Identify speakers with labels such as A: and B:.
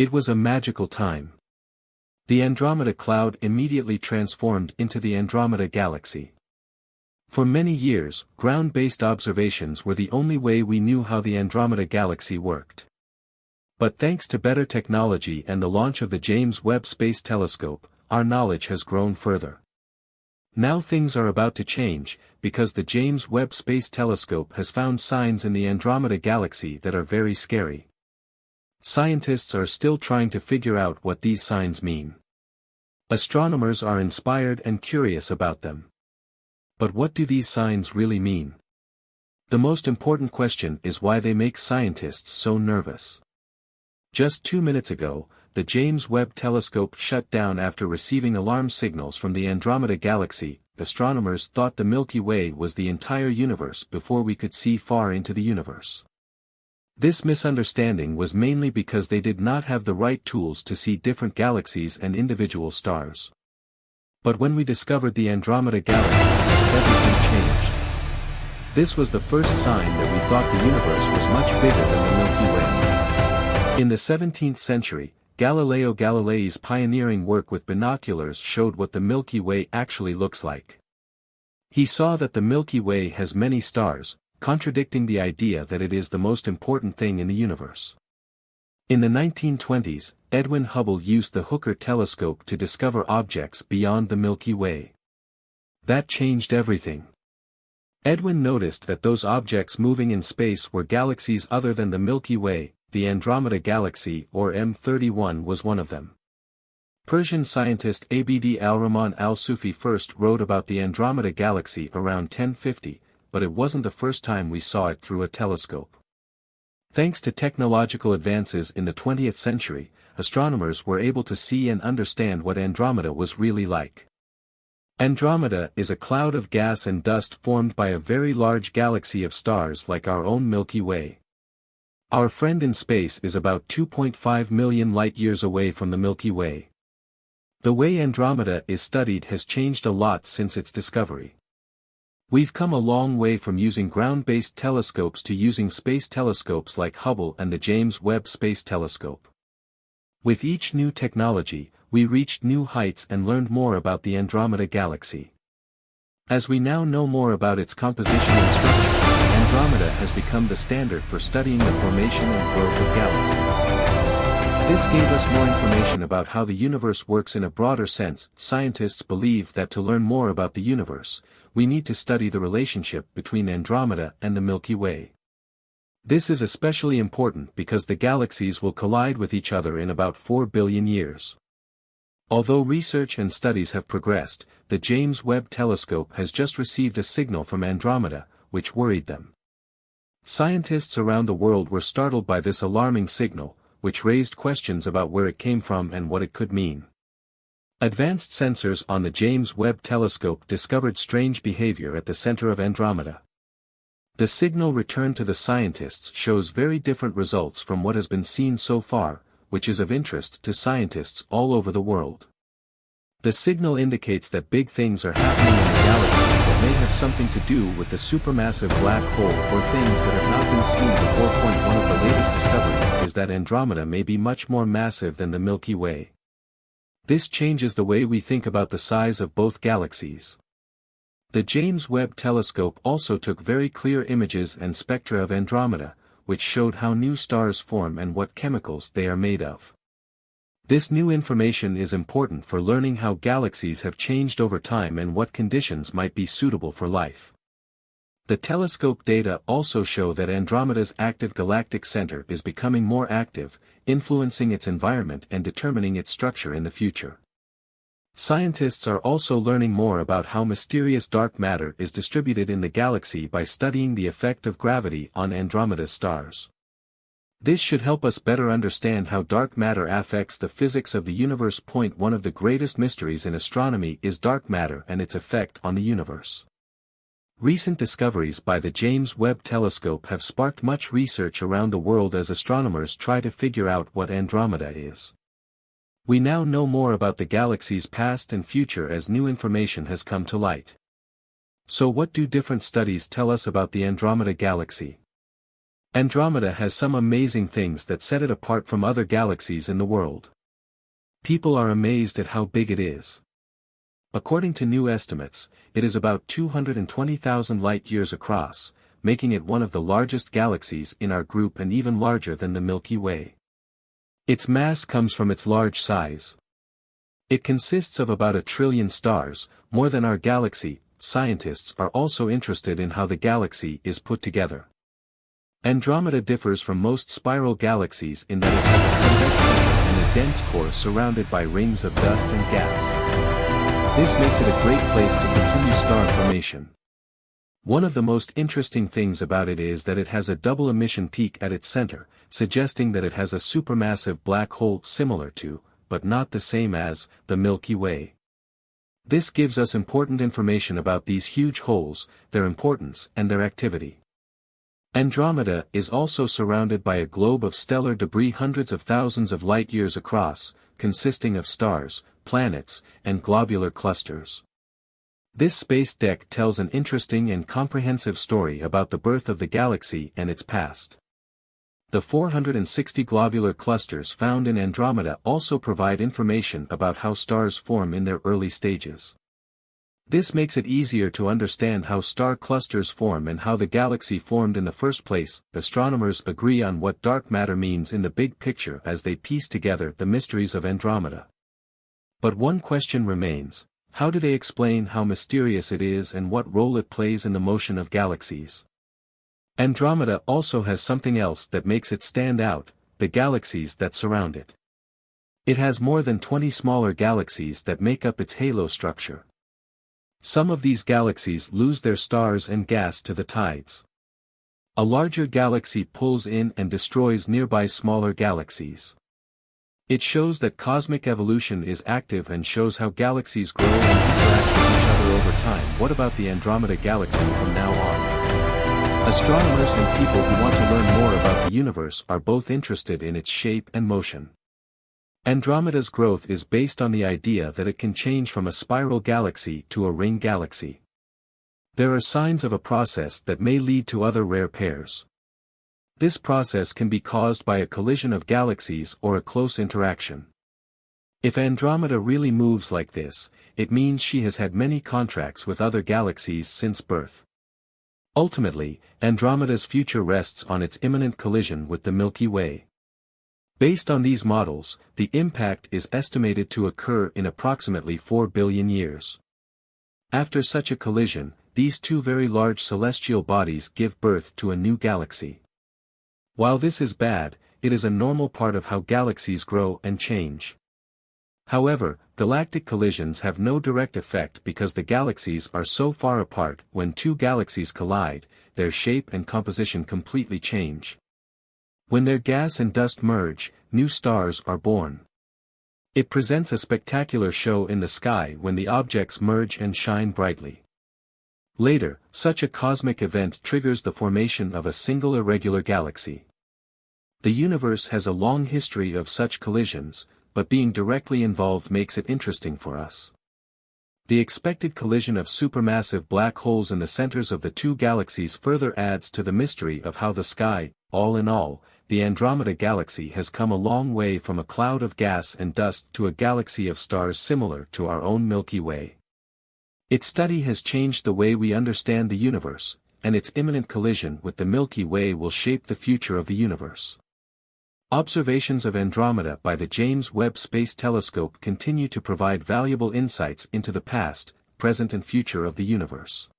A: It was a magical time. The Andromeda Cloud immediately transformed into the Andromeda Galaxy. For many years, ground-based observations were the only way we knew how the Andromeda Galaxy worked. But thanks to better technology and the launch of the James Webb Space Telescope, our knowledge has grown further. Now things are about to change, because the James Webb Space Telescope has found signs in the Andromeda Galaxy that are very scary. Scientists are still trying to figure out what these signs mean. Astronomers are inspired and curious about them. But what do these signs really mean? The most important question is why they make scientists so nervous. Just 2 minutes ago, the James Webb Telescope shut down after receiving alarm signals from the Andromeda Galaxy. Astronomers thought the Milky Way was the entire universe before we could see far into the universe. This misunderstanding was mainly because they did not have the right tools to see different galaxies and individual stars. But when we discovered the Andromeda Galaxy, everything changed. This was the first sign that we thought the universe was much bigger than the Milky Way. In the 17th century, Galileo Galilei's pioneering work with binoculars showed what the Milky Way actually looks like. He saw that the Milky Way has many stars, contradicting the idea that it is the most important thing in the universe. In the 1920s, Edwin Hubble used the Hooker telescope to discover objects beyond the Milky Way. That changed everything. Edwin noticed that those objects moving in space were galaxies other than the Milky Way. The Andromeda Galaxy, or M31, was one of them. Persian scientist Abd al-Rahman al-Sufi first wrote about the Andromeda Galaxy around 1050, but it wasn't the first time we saw it through a telescope. Thanks to technological advances in the 20th century, astronomers were able to see and understand what Andromeda was really like. Andromeda is a cloud of gas and dust formed by a very large galaxy of stars like our own Milky Way. Our friend in space is about 2.5 million light-years away from the Milky Way. The way Andromeda is studied has changed a lot since its discovery. We've come a long way from using ground-based telescopes to using space telescopes like Hubble and the James Webb Space Telescope. With each new technology, we reached new heights and learned more about the Andromeda Galaxy. As we now know more about its composition and structure, Andromeda has become the standard for studying the formation and growth of galaxies. This gave us more information about how the universe works in a broader sense. Scientists believe that to learn more about the universe, we need to study the relationship between Andromeda and the Milky Way. This is especially important because the galaxies will collide with each other in about 4 billion years. Although research and studies have progressed, the James Webb Telescope has just received a signal from Andromeda, which worried them. Scientists around the world were startled by this alarming signal, which raised questions about where it came from and what it could mean. Advanced sensors on the James Webb Telescope discovered strange behavior at the center of Andromeda. The signal returned to the scientists shows very different results from what has been seen so far, which is of interest to scientists all over the world. The signal indicates that big things are happening in the galaxy that may have something to do with the supermassive black hole or things that have not been seen before. One of the latest discoveries is that Andromeda may be much more massive than the Milky Way. This changes the way we think about the size of both galaxies. The James Webb Telescope also took very clear images and spectra of Andromeda, which showed how new stars form and what chemicals they are made of. This new information is important for learning how galaxies have changed over time and what conditions might be suitable for life. The telescope data also show that Andromeda's active galactic center is becoming more active, influencing its environment and determining its structure in the future. Scientists are also learning more about how mysterious dark matter is distributed in the galaxy by studying the effect of gravity on Andromeda's stars. This should help us better understand how dark matter affects the physics of the universe. One of the greatest mysteries in astronomy is dark matter and its effect on the universe. Recent discoveries by the James Webb Telescope have sparked much research around the world as astronomers try to figure out what Andromeda is. We now know more about the galaxy's past and future as new information has come to light. So what do different studies tell us about the Andromeda Galaxy? Andromeda has some amazing things that set it apart from other galaxies in the world. People are amazed at how big it is. According to new estimates, it is about 220,000 light-years across, making it one of the largest galaxies in our group and even larger than the Milky Way. Its mass comes from its large size. It consists of about 1 trillion stars, more than our galaxy. Scientists are also interested in how the galaxy is put together. Andromeda differs from most spiral galaxies in that it has a convex center and a dense core surrounded by rings of dust and gas. This makes it a great place to continue star formation. One of the most interesting things about it is that it has a double emission peak at its center, suggesting that it has a supermassive black hole similar to, but not the same as, the Milky Way. This gives us important information about these huge holes, their importance and their activity. Andromeda is also surrounded by a globe of stellar debris hundreds of thousands of light-years across, consisting of stars, planets, and globular clusters. This space deck tells an interesting and comprehensive story about the birth of the galaxy and its past. The 460 globular clusters found in Andromeda also provide information about how stars form in their early stages. This makes it easier to understand how star clusters form and how the galaxy formed in the first place. Astronomers agree on what dark matter means in the big picture as they piece together the mysteries of Andromeda. But one question remains: how do they explain how mysterious it is and what role it plays in the motion of galaxies? Andromeda also has something else that makes it stand out: the galaxies that surround it. It has more than 20 smaller galaxies that make up its halo structure. Some of these galaxies lose their stars and gas to the tides. A larger galaxy pulls in and destroys nearby smaller galaxies. It shows that cosmic evolution is active and shows how galaxies grow and interact with each other over time. What about the Andromeda Galaxy from now on? Astronomers and people who want to learn more about the universe are both interested in its shape and motion. Andromeda's growth is based on the idea that it can change from a spiral galaxy to a ring galaxy. There are signs of a process that may lead to other rare pairs. This process can be caused by a collision of galaxies or a close interaction. If Andromeda really moves like this, it means she has had many contracts with other galaxies since birth. Ultimately, Andromeda's future rests on its imminent collision with the Milky Way. Based on these models, the impact is estimated to occur in approximately 4 billion years. After such a collision, these two very large celestial bodies give birth to a new galaxy. While this is bad, it is a normal part of how galaxies grow and change. However, galactic collisions have no direct effect because the galaxies are so far apart. When two galaxies collide, their shape and composition completely change. When their gas and dust merge, new stars are born. It presents a spectacular show in the sky when the objects merge and shine brightly. Later, such a cosmic event triggers the formation of a single irregular galaxy. The universe has a long history of such collisions, but being directly involved makes it interesting for us. The expected collision of supermassive black holes in the centers of the two galaxies further adds to the mystery of how the sky. All in all, the Andromeda Galaxy has come a long way from a cloud of gas and dust to a galaxy of stars similar to our own Milky Way. Its study has changed the way we understand the universe, and its imminent collision with the Milky Way will shape the future of the universe. Observations of Andromeda by the James Webb Space Telescope continue to provide valuable insights into the past, present and future of the universe.